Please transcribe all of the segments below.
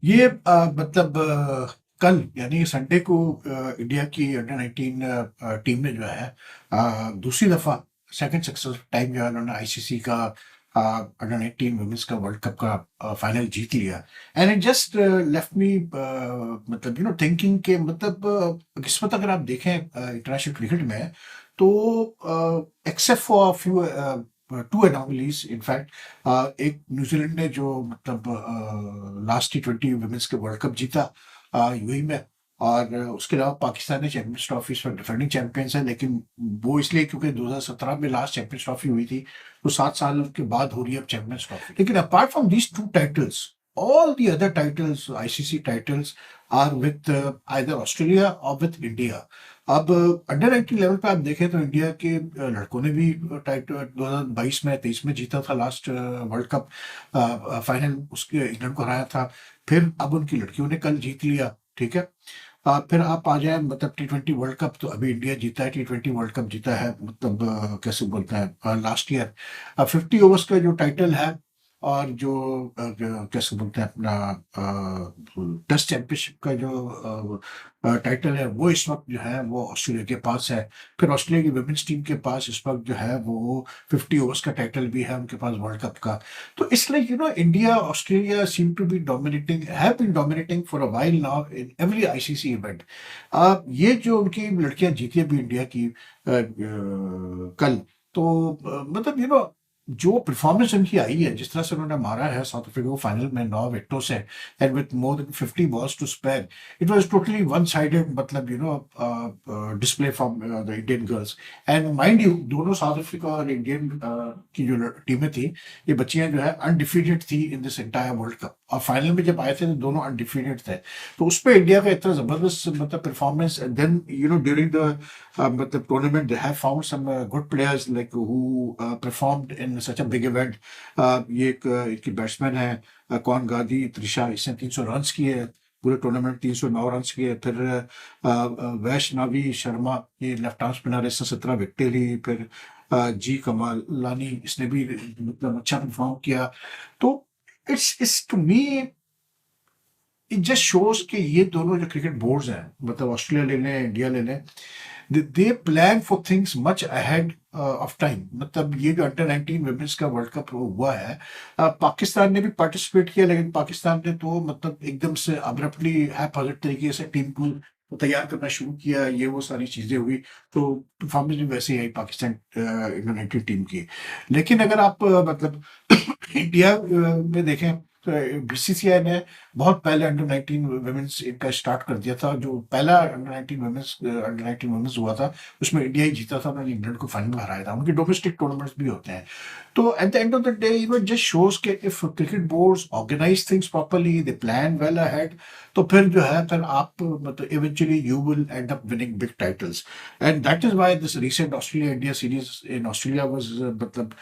ये मतलब कल यानी संडे को इंडिया की अंडर 19 टीम ने जो है दूसरी दफा सेकंड सक्सेस टाइम जो है उन्होंने आईसीसी का अंडर 19 वुमेन्स का वर्ल्ड कप का फाइनल जीत लिया। And it just left me मतलब थिंकिंग के मतलब किस्मत अगर आप देखें इंटरनेशनल क्रिकेट में तो except for few two anomalies in fact एक न्यूजीलैंड ने जो मतलब लास्ट T20 वुमेन्स के वर्ल्ड कप जीता यूएई में। और उसके अलावा पाकिस्तान ने चैंपियंस ट्रॉफी पर डिफेंडिंग चैंपियंस है, लेकिन वो इसलिए क्योंकि 2017 में लास्ट चैंपियंस ट्रॉफी हुई थी, तो 7 साल के बाद हो रही है अब चैंपियंस ट्रॉफी। लेकिन apart from these two titles, all the other titles, ICC titles, are with either Australia और विथ इंडिया। अब अंडर 19 लेवल पे आप देखें तो इंडिया के लड़कों ने भी टाइटल 2022 में 23 में जीता था लास्ट वर्ल्ड कप फाइनल, उसके इंग्लैंड को हराया था। फिर अब उनकी लड़कियों ने कल जीत लिया, ठीक है। फिर आप आ जाए मतलब T20 वर्ल्ड कप, तो अभी इंडिया जीता है T20 वर्ल्ड कप जीता है, मतलब कैसे बोलते हैं लास्ट ईयर 50 ओवर्स का जो टाइटल है, और जो कैसे बोलते हैं अपना टेस्ट चैंपियनशिप का जो टाइटल है वो इस वक्त जो है वो ऑस्ट्रेलिया के पास है। फिर ऑस्ट्रेलिया की वुमेन्स टीम के पास इस वक्त जो है वो 50 ओवर्स का टाइटल भी है उनके पास वर्ल्ड कप का। तो इसलिए India Australia seem to be dominating, have been dominating for a while now in every ICC event. ये जो उनकी लड़कियां जीती अभी इंडिया की कल, तो मतलब जो परफॉर्मेंस उनकी आई है, जिस तरह से उन्होंने मारा है साउथ अफ्रीका को फाइनल में 9 विकेटों से, and with more than 50 balls to spare, it was totally one sided, मतलब display from the Indian girls. And mind you, दोनों साउथ अफ्रीका और इंडियन की जो टीमें थी, ये बच्चियां जो है अनडिफीटेड थी in this entire world cup, और फाइनल में जब आए थे तो दोनों अनडिफीटेड थे। तो उस पर इंडिया का इतना जबरदस्त मतलब परफॉर्मेंस, देन ड्यूरिंग द मतलब tournament, they have found some good players like who performed in such a big event. ये एक इनकी बैट्समैन है कौन गादी त्रिशा, इसने 300 रन्स किए पूरे टूर्नामेंट, 309 रन्स किए। फिर वैष्णवी शर्मा, ये लेफ्ट आर्म स्पिनर, इसने 17 विकेटें ली। फिर जी कमाल लानी, इसने भी मतलब अच्छा परफॉर्म किया। तो it's to me, it just shows कि ये दोनों जो क्रिकेट बोर्ड्स हैं, मतलब ऑस्ट्रेलिया ले लें इंडिया ले लें, दे plan for things much ahead of time. मतलब ये जो अंडर 19 वुमेन्स का वर्ल्ड कप हुआ है, पाकिस्तान ने भी पार्टिसिपेट किया, लेकिन पाकिस्तान ने तो मतलब एकदम से अब्रप्टली हैफाजत तरीके से टीम को तैयार करना शुरू किया, ये वो सारी चीजें हुई। तो परफॉर्मेंस भी वैसे ही आई पाकिस्तान अंडर 19 टीम की। लेकिन अगर आप मतलब इंडिया में देखें तो बीसीसीआई ने बहुत पहले अंडर 19 वुमेन्स इनका स्टार्ट कर दिया था। जो पहला अंडर 19 वुमेन्स हुआ था, उसमें इंडिया ही जीता था, उन्होंने इंग्लैंड को फाइनल में हराया था। उनके डोमेस्टिक टूर्नामेंट्स भी होते हैं। तो at the end of the day just shows के if cricket boards organise things properly, they plan well ahead, तो फिर जो है फिर आप मतलब eventually you will end up winning big titles. And that is why this recent Australia India series in Australia was मतलब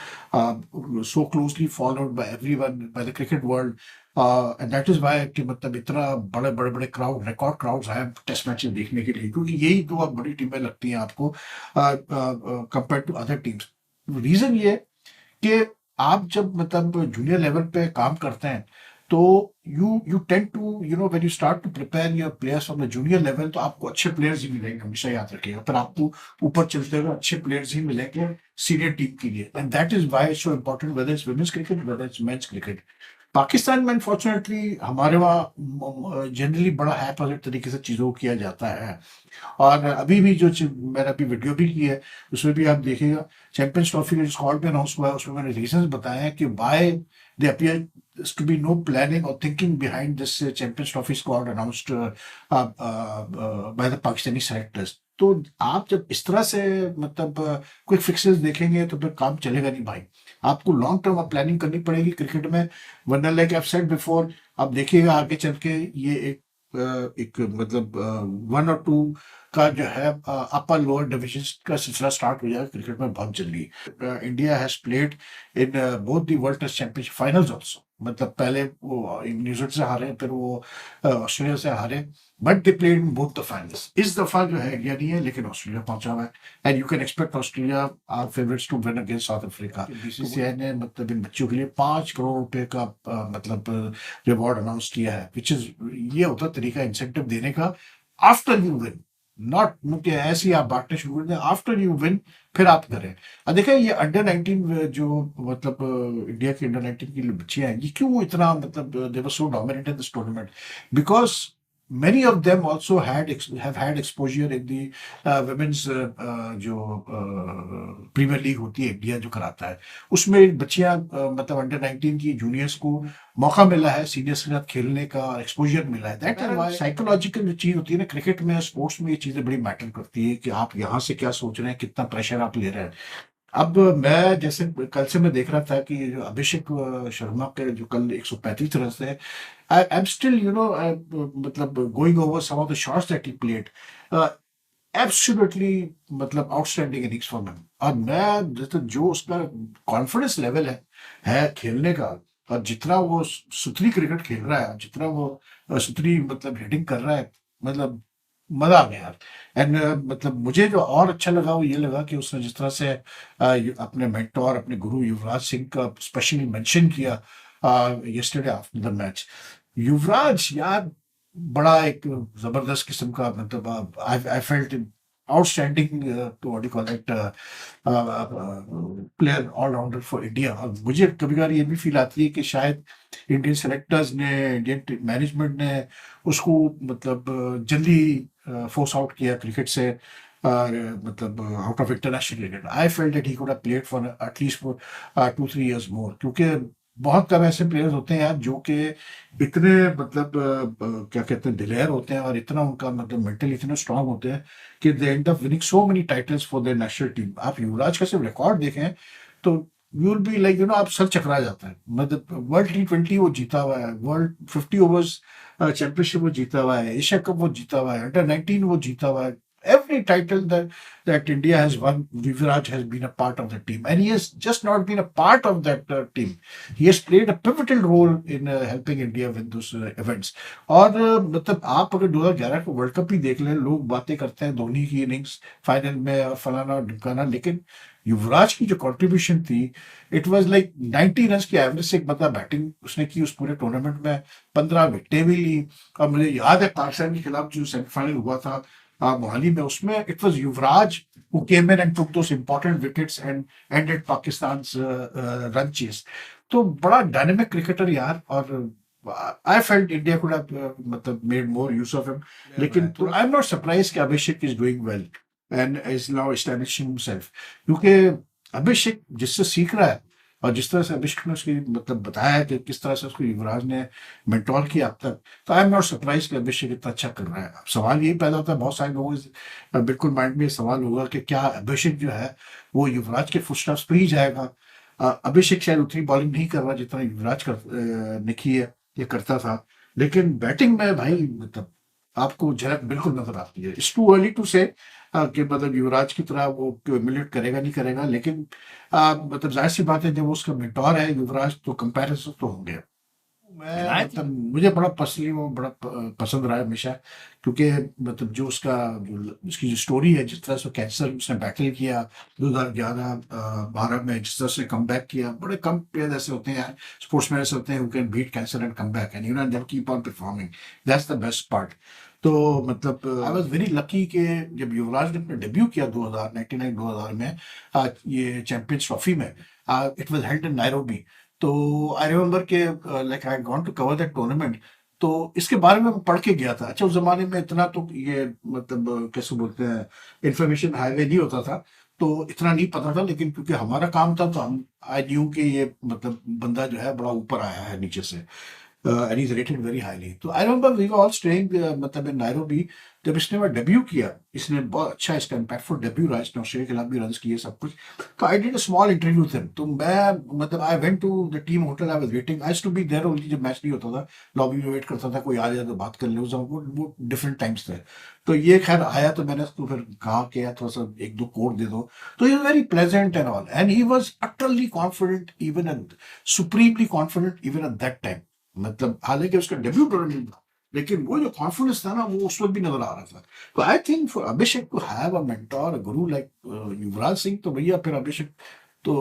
so closely followed by everyone, by the cricket world. And that is why कि मतलब इतना बड़े बड़े बड़े crowd, record crowds हैं test matches देखने के लिए, क्योंकि यही दो अब बड़ी टीमें लगती हैं आपको compare to other teams. Reason ये कि आप जब मतलब जूनियर लेवल पे काम करते हैं, तो you tend to when you start to prepare your players from the junior level, तो आपको अच्छे प्लेयर्स ही मिलेंगे, हमेशा याद रखिएगा। पर आपको ऊपर चलते हुए अच्छे प्लेयर्स ही मिलेंगे सीनियर टीम के लिए। And that is why it's so important, whether it's women's cricket, whether it's men's cricket. Pakistan में अनफॉर्चुनेटली हमारे वहाँ जनरली बड़ा हैपन तरीके से चीज़ों को किया जाता है। और अभी भी जो मैंने अभी वीडियो भी की है, उसमें भी आप देखिएगा चैंपियंस ट्रॉफी का स्क्वाड भी अनाउंस हुआ है, उसमें मैंने रीजंस बताए हैं कि why they appear to be no planning or thinking behind this Champions Trophy squad announced by the Pakistani selectors. तो आप जब इस तरह से मतलब क्विक फिक्सेस देखेंगे तो फिर काम चलेगा नहीं भाई। आपको लॉन्ग टर्म प्लानिंग करनी पड़ेगी क्रिकेट में, वरना लाइक आई सेड बिफोर, आप देखिएगा आगे चल के ये एक मतलब 1 और 2 का जो है अपर लोअर डिविजन का सिलसिला स्टार्ट हो जाएगा क्रिकेट में बहुत जल्दी। India has played in both the world test championship finals also, मतलब पहले वो न्यूजीलैंड से हारे, फिर वो ऑस्ट्रेलिया से हारे, but they played in both the finals. इस दफा जो है इंडिया नहीं है, लेकिन ऑस्ट्रेलिया पहुंचा हुआ है, and you can expect Australia are favourites to win against South Africa. BCCI ने मतलब इन बच्चों के लिए 5 करोड़ रुपए का मतलब रिवॉर्ड अनाउंस किया है, विच इज, ये होता है तरीका इंसेंटिव देने का आफ्टर यू विन, नॉट मुझे ऐसे ही आप बांटने शुरू कर दें, आफ्टर यू विन फिर आप करें। अब देखिए ये अंडर 19 जो मतलब इंडिया की अंडर 19 की बच्चियां हैं, ये क्यों इतना मतलब they were so dominant in this tournament, because many of them also have had exposure in the women's जो प्रीमियर लीग होती है इंडिया जो कराता है, उसमें बच्चियां मतलब अंडर 19 की जूनियर्स को मौका मिला है सीनियर्स के साथ खेलने का, एक्सपोजर मिला है। दैट इज वाई साइकोलॉजिकल जो चीज होती है ना क्रिकेट में, स्पोर्ट्स में, ये चीजें बड़ी मैटर करती है कि आप यहाँ से क्या सोच रहे हैं, कितना प्रेशर आप ले रहे हैं। अब मैं जैसे कल से मैं देख रहा था कि जो अभिषेक शर्मा के जो कल 135 रन थे, आई एम स्टिल मतलब going over some of the shots that he played, absolutely मतलब आउटस्टैंडिंग इनिंग्स फॉर हिम। और मैं जैसे जो उसका कॉन्फिडेंस लेवल है खेलने का, और जितना वो सुथरी क्रिकेट खेल रहा है, जितना वो सुथरी मतलब हिटिंग कर रहा है, मतलब मजा आ गया यार। एंड मतलब मुझे जो और अच्छा लगा वो ये लगा कि उसने जिस तरह से अपने मेंटोर, अपने गुरु युवराज सिंह का स्पेशली मेंशन किया yesterday after the match. Yuvraj यार बड़ा एक जबरदस्त किस्म का मतलब I felt outstanding to what you call it player, all rounder for India. और मुझे कभी कभार ये भी फील आती है कि शायद इंडियन सेलेक्टर्स ने, इंडियन मैनेजमेंट ने उसको मतलब जल्दी फोर्स आउट किया क्रिकेट से, मतलब out of international cricket. I felt that he could have played for at least for 2-3 years मोर, क्योंकि बहुत कम ऐसे प्लेयर्स होते हैं यार जो कि इतने मतलब क्या कहते हैं दिलेर होते हैं, और इतना उनका मतलब मेंटली इतने स्ट्रांग होते हैं कि they end up winning so many titles for their national team. आप युवराज का सिर्फ रिकॉर्ड देखें तो यू विल बी लाइक आप सर चकरा जाता है। मतलब वर्ल्ड T20 वो जीता हुआ है, वर्ल्ड 50 ओवर्स चैंपियनशिप वो जीता हुआ है, एशिया कप वो जीता हुआ है, अंडर 19 वो जीता हुआ है। Every title that India has won, Yuvraj has been a part of the team, and he has just not been a part of that team. He has played a pivotal role in helping India win those events. और मतलब आप अगर 2011 का world cup ही देख लें, लोग बातें करते हैं धोनी की इनिंग्स फाइनल में और फलाना और ढिमकाना, लेकिन युवराज की जो कंट्रीब्यूशन थी, इट वाज लाइक 90 रन की एवरेज से मतलब बैटिंग उसने की उस पूरे टूर्नामेंट में, 15 विकेटें भी ली। और मुझे याद है पाकिस्तान के खिलाफ जो सेमीफाइनल हुआ था मोहाली में, उसमें it was Yuvraj who came in and took those important wickets and ended Pakistan's run chase. तो बड़ा डायनेमिक क्रिकेटर यार। और I felt India could have मतलब made more use of him, लेकिन आई एम नॉट सरप्राइज कि Abhishek is doing well and is now establishing himself, क्योंकि अभिषेक जिससे सीख रहा है, और जिस तरह से अभिषेक ने उसकी मतलब बताया कि किस तरह से उसको युवराज ने मेंटोर किया अब तक, तो आई एम नॉट सरप्राइज कि अभिषेक इतना अच्छा कर रहा है। अब सवाल यही पैदा होता है, बहुत सारे लोगों के बिल्कुल माइंड में ये सवाल होगा कि क्या अभिषेक जो है वो युवराज के फुटस्टेप्स पे ही जाएगा। अभिषेक शायद उतनी बॉलिंग नहीं कर रहा जितना युवराज ने की है, ये करता था, लेकिन बैटिंग में भाई मतलब आपको झलक बिल्कुल नजर आती है। इट्स टू अर्ली टू से कि मतलब युवराज की तरह वो मिलिट करेगा नहीं करेगा, लेकिन मतलब जाहिर सी बात है जब वो उसका मेंटोर है युवराज, तो कंपैरिजन तो होंगे। मैं मतलब मुझे बड़ा पर्सनली वो बड़ा पसंद रहा है हमेशा, क्योंकि मतलब जो उसका जो उसकी जो स्टोरी है, जिस तरह से कैंसर उसने बैटल किया 2011-12 में, जिस तरह से कम बैक किया। बड़े कम प्लेयर ऐसे होते हैं, स्पोर्ट्समैन ऐसे होते हैं who can beat cancer and come back and you know then keep on performing. That's the best part. तो मतलब आई वाज वेरी लकी कि जब युवराज ने अपना डेब्यू किया 2000 में ये चैंपियंस ट्रॉफी में, it was held in Nairobi. तो आई रिमेम्बर के like I gone to cover that tournament, तो इसके बारे में मैं पढ़ के गया था। अच्छा उस जमाने में इतना तो ये मतलब कैसे बोलते हैं, इंफॉर्मेशन हाईवे नहीं होता था, तो इतना नहीं पता था, लेकिन क्योंकि हमारा काम था तो हम आई न्यू कि ये मतलब बंदा जो है बड़ा ऊपर आया है नीचे से। and he's rated very highly. तो I remember we were all staying मतलब in Nairobi जब इसने वह डेब्यू किया, इसने बहुत अच्छा इसका इम्पैक्टफुल डेब्यू रहा, इसने ऑस्ट्रेलिया के खिलाफ भी रन किए सब कुछ। तो I did a small interview with him, तो मैं मतलब I went to the team hotel, I was waiting, I used to be there only जब मैच नहीं होता था, लॉबी में वेट करता था कोई आ जाए तो बात कर ले, वो डिफरेंट टाइम्स थे। तो ये खैर आया तो मैंने उसको फिर कहा कि यार थोड़ा सा एक दो कोड दे दो, तो he was very pleasant and all, and he was utterly confident even at supremely confident even at that time. मतलब हालांकि उसका डेब्यू टूर्नामेंट था, लेकिन वो जो कॉन्फिडेंस था ना वो उस वक्त भी नजर आ रहा था। तो I think for Abhishek to have a mentor, a guru like Yuvraj Singh, तो भैया फिर अभिषेक तो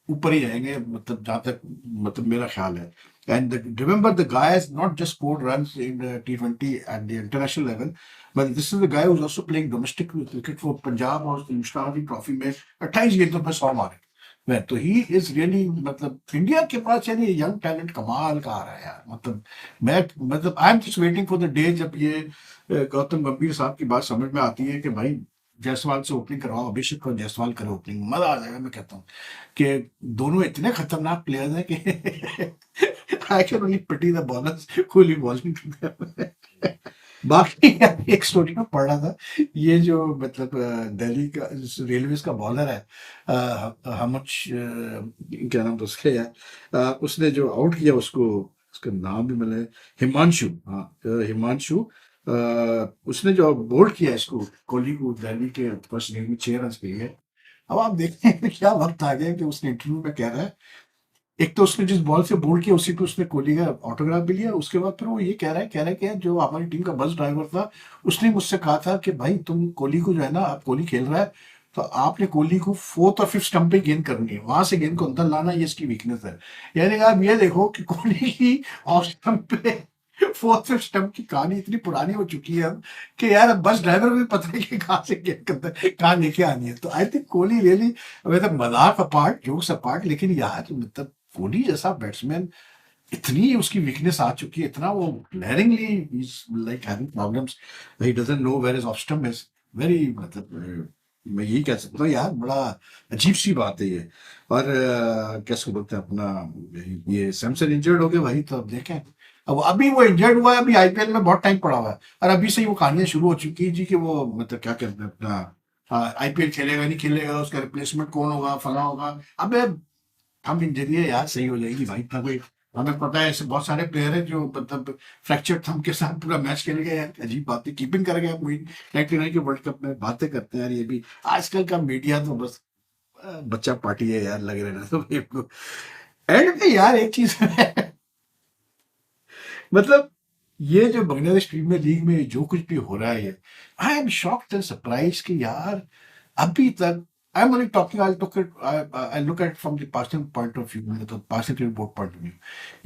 ऊपर ही जाएंगे, मतलब जहां तक मतलब मेरा ख्याल है। And remember the guy has not just scored runs in T20 at the international level, but this is the guy who is also playing domestic cricket for Punjab, और मुश्ताक ट्रॉफी में 28 गेंदों पर 100 मारे। मैं तो ही इज रियली, मतलब India के पास यानी यंग टैलेंट कमाल का आ रहा है यार। मतलब मैं मतलब I am just waiting for the day जब ये गौतम गंभीर साहब की बात समझ में आती है कि भाई जायसवाल से ओपनिंग करवाओ, अभिषेक और जायसवाल करे ओपनिंग, मजा आ जाएगा। मैं कहता हूँ कि दोनों इतने खतरनाक प्लेयर्स हैं कि I can only pity the bowlers who will bowling to them. बाकी एक स्टोरी में पढ़ रहा था, ये जो मतलब दिल्ली का रेलवेज का बॉलर है, हमच क्या नाम था उसका यार, उसने जो आउट किया उसको, उसका नाम भी मैंने, हिमांशु, हाँ हिमांशु, उसने जो बोल्ड किया इसको कोहली को दिल्ली के फर्स्ट इनिंग में 6 रन के लिए। अब आप देखते हैं क्या वक्त आ गया कि उसने इंटरव्यू में कह रहा है, एक तो उसने जिस बॉल से बोल्ड किया उसी पे उसने कोहली का ऑटोग्राफ भी लिया, उसके बाद फिर वो ये कह रहा है कि जो हमारी टीम का बस ड्राइवर था उसने मुझसे कहा था कि भाई तुम कोहली को जो है ना, अब कोहली खेल रहा है तो आपने कोहली को 4th और 5th स्टंप पे गेंद करनी है, वहां से गेंद को अंदर लाना, ये इसकी वीकनेस है। यानी आप ये देखो कि कोहली की ऑफ स्टंप पे 4th 5th स्टंप की कहानी इतनी पुरानी हो चुकी है अब कि यार अब बस ड्राइवर भी पता नहीं कि कहाँ से गेंद अंदर कहाँ लेके आनी है। तो आई थिंक कोहली रियली, मतलब मजाक अपार्ट, जोक्स अपार्ट, लेकिन यार मतलब कोहली जैसा बैट्समैन, इतनी उसकी वीकनेस आ चुकी है, इतना वो glaringly he's like having problems, he doesn't know where his off stump is, very मतलब मैं यही कह सकता हूँ यार, बड़ा अजीब सी बात है ये। और कैसे बोलते हैं अपना, ये सैमसन इंजर्ड हो गया भाई, तो अब देखें, अब अभी वो इंजर्ड हुआ है, अभी आईपीएल में बहुत टाइम पड़ा हुआ है, और अभी से ही वो कहानियां शुरू हो चुकी है जी कि वो मतलब क्या कहते हैं अपना, आईपीएल खेलेगा नहीं खेलेगा, उसका रिप्लेसमेंट कौन होगा, फला होगा। अबे हम इंजरी है यार, सही हो जाएगी भाई, इतना कोई, हमें पता है ऐसे बहुत सारे प्लेयर हैं जो मतलब फ्रैक्चर थंब के साथ पूरा मैच खेल गए यार, अजीब बात है, कीपिंग कर गए वही 99 के वर्ल्ड कप में, बातें करते हैं यार। ये भी आजकल का मीडिया तो बस बच्चा पार्टी है यार, लगे रहना तो एंड में यार एक चीज है मतलब ये जो बांग्लादेश प्रीमियर लीग में जो कुछ भी हो रहा है, I am shocked and surprise कि यार अभी तक, I am only talking, I look at from the Pakistan point of view, मतलब Pakistan cricket board point of view.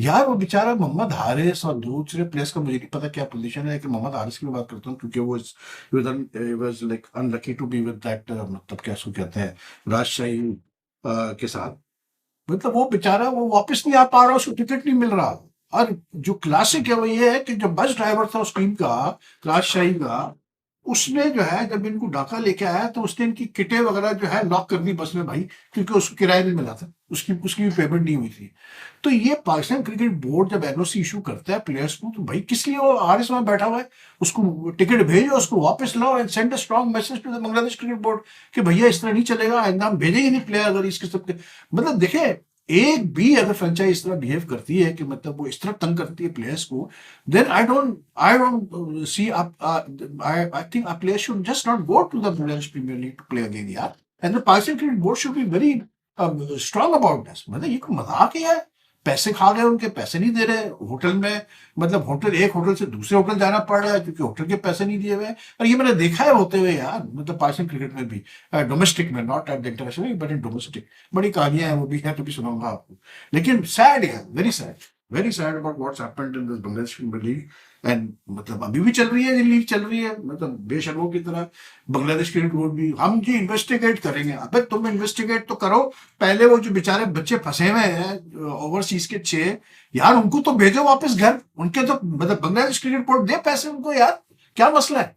यार वो बेचारा मोहम्मद हारिस और दूसरे प्लेयर्स का मुझे नहीं पता क्या पोजीशन है, लेकिन मोहम्मद हारिस की मैं बात करता हूँ क्योंकि वो was like unlucky to be with that, मतलब क्या उसको कहते हैं, राजशाही के साथ, मतलब वो बेचारा वो वापस नहीं आ पा रहा, उसको टिकट नहीं मिल रहा। और जो क्लासिक है वो ये है कि जो बस ड्राइवर था उस टीम का, राजशाही का, उसने जो है जब इनको ढाका लेके आया तो उसने इनकी किटें वगैरह जो है लॉक कर दी बस में भाई, क्योंकि उसको किराया नहीं मिला था, उसकी उसकी भी पेमेंट नहीं हुई थी। तो ये पाकिस्तान क्रिकेट बोर्ड जब एनओसी इशू करता है प्लेयर्स को, तो भाई किस लिए वो आरएस वहां बैठा हुआ है, उसको टिकट भेजो, उसको वापस लाओ, and send a strong message to the Bangladesh cricket board कि भैया इस तरह नहीं चलेगा, आइंदा हम भेजेंगे नहीं प्लेयर अगर इस किस्म के, मतलब देखे, एक भी अगर फ्रेंचाइज इस तरह बिहेव करती है कि मतलब वो इस तरह तंग करती है प्लेयर्स को, then I don't see I think a player should just not go to the Bangladesh Premier League to play again यार, and the Pakistan Cricket Board should be very strong about this। मतलब ये कोई मजाक है यार, पैसे खा गए उनके, पैसे नहीं दे रहे होटल में, मतलब होटल, एक होटल से दूसरे होटल जाना पड़ रहा है क्योंकि होटल के पैसे नहीं दिए हुए। और ये मैंने देखा है होते हुए यार, मतलब पाकिस्तान क्रिकेट में भी, डोमेस्टिक में, not at the international but in domestic, बड़ी कहानियां हैं वो भी है, तो भी सुनाऊंगा आपको। लेकिन सैड है, very sad about what's happened in this Bangladesh premier league. And मतलब अभी भी चल रही है, लीग चल रही है, मतलब बेशर्मों की तरह बांग्लादेश क्रिकेट बोर्ड भी, हम जी इन्वेस्टिगेट करेंगे। अबे तुम इन्वेस्टिगेट तो करो, पहले वो जो बेचारे बच्चे फंसे हुए हैं ओवरसीज के 6, यार उनको तो भेजो वापस घर, उनके तो मतलब बांग्लादेश क्रिकेट बोर्ड दे पैसे उनको यार, क्या मसला है।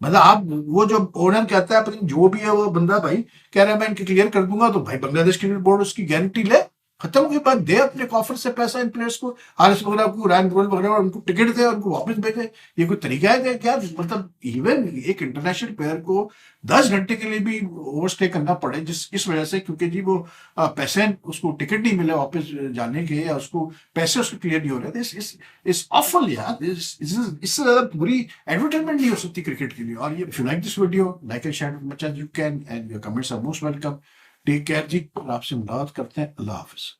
मतलब आप वो जो ओनर कहता है, पता नहीं जो भी है वो बंदा भाई कह रहा है मैं इनके क्लियर कर दूंगा, तो भाई बांग्लादेश क्रिकेट बोर्ड उसकी गारंटी ले, खत्म के बाद दे अपने कॉफर से पैसा इन प्लेयर्स को, हारिस वगैरह को, रैन बोल वगैरह, और उनको टिकट दे, उनको वापस भेजे। ये कोई तरीका है क्या? मतलब इवन एक इंटरनेशनल प्लेयर को 10 घंटे के लिए भी ओवर स्टे करना पड़े, जिस इस वजह से, क्योंकि जी वो पैसे, उसको टिकट नहीं मिले वापस जाने के, या उसको पैसे उसके क्लियर नहीं हो रहे थे। इस ऑफल यार, इससे ज्यादा बुरी एडवर्टाइजमेंट नहीं हो सकती क्रिकेट के लिए। और ये, if you like this video, like and share much as you can, and your comments are most welcome. Take care ji, और आपसे मुलाकात करते हैं। अल्लाह हाफिज।